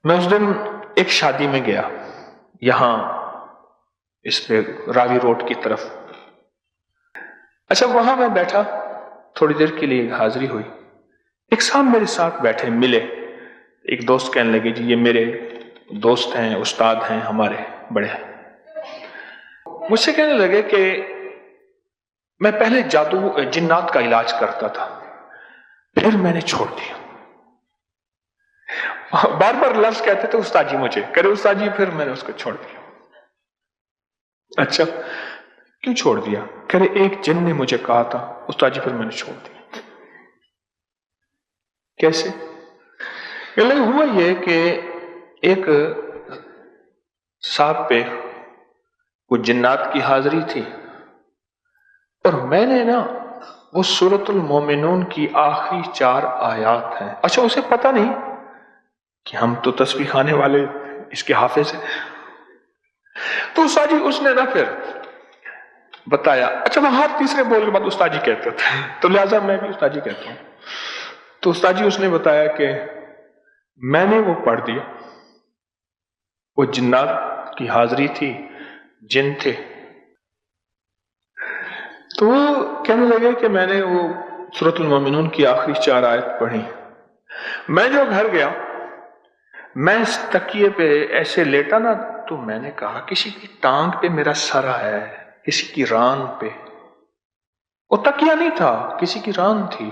میں اس دن ایک شادی میں گیا، یہاں اس پہ راوی روڈ کی طرف۔ اچھا، وہاں میں بیٹھا، تھوڑی دیر کے لیے حاضری ہوئی، ایک صاحب میرے ساتھ بیٹھے، ملے، ایک دوست کہنے لگے جی یہ میرے دوست ہیں، استاد ہیں ہمارے بڑے۔ مجھ سے کہنے لگے کہ میں پہلے جادو جنات کا علاج کرتا تھا، پھر میں نے چھوڑ دیا۔ بار بار لفظ کہتے تھے استاد جی، مجھے کرے استاد جی، پھر میں نے اس کو چھوڑ دیا۔ اچھا کیوں چھوڑ دیا؟ کہہ رہے ایک جن نے مجھے کہا تھا استاد جی، پھر میں نے چھوڑ دیا۔ کیسے؟ ہوا یہ کہ ایک صاحب پہ کچھ جنات کی حاضری تھی، اور میں نے نا وہ سورۃ المومنون کی آخری 4 آیات ہیں۔ اچھا اسے پتہ نہیں کہ ہم تو تسبیح کھانے والے اس کے حافظ ہیں، تو استاد جی اس نے نا پھر بتایا۔ اچھا وہ ہر تیسرے بول کے بعد استاد جی کہتے تھے، تو لہٰذا میں بھی استاد جی کہتا ہوں۔ تو استاد جی اس نے بتایا کہ میں نے وہ پڑھ دیا، وہ جنات کی حاضری تھی، جن تھے، تو وہ کہنے لگے کہ میں نے وہ سورۃ المومنون کی آخری 4 آیت پڑھی۔ میں جو گھر گیا، میں اس تکیے پہ ایسے لیٹا نا، تو میں نے کہا کسی کی ٹانگ پہ میرا سر ہے، کسی کی ران پہ، وہ تکیہ نہیں تھا، کسی کی ران تھی۔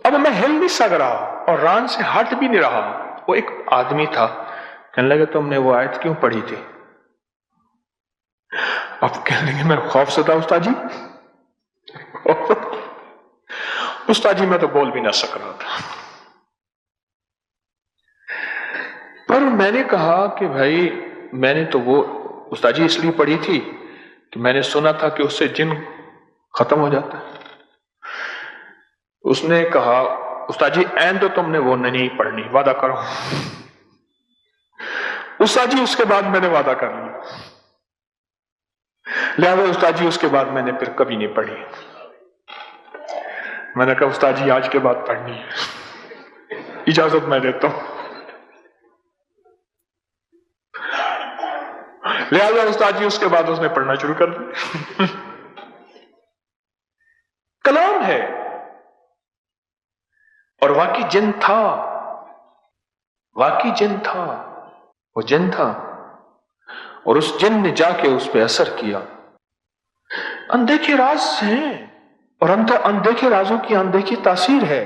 اب میں ہل نہیں سک رہا اور ران سے ہٹ بھی نہیں رہا۔ وہ ایک آدمی تھا، کہنے لگے تم نے وہ آیت کیوں پڑھی تھی؟ اب کہنے لگے میں خوف سے تھا استاد جی، استاد جی میں تو بول بھی نہ سک رہا تھا۔ پر میں نے کہا کہ بھائی میں نے تو وہ استاد جی اس لیے پڑھی تھی کہ میں نے سنا تھا کہ اس سے جن ختم ہو جاتا ہے۔ اس نے کہا استاد جی این تو تم نے وہ نہیں پڑھنی، وعدہ کرو۔ استاد جی اس کے بعد میں نے وعدہ کر لیا، لہذا استاد جی اس کے بعد میں نے پھر کبھی نہیں پڑھی۔ میں نے کہا استاد جی آج کے بعد پڑھنی ہے، اجازت میں دیتا ہوں۔ لہذا استاد جی اس کے بعد اس نے پڑھنا شروع کر دیا۔ کلام ہے، اور واقعی جن تھا، واقعی جن تھا، وہ جن تھا، اور اس جن نے جا کے اس پہ اثر کیا۔ اندیکھے راز ہیں، اور اندیکھے رازوں کی اندیکھی تاثیر ہے۔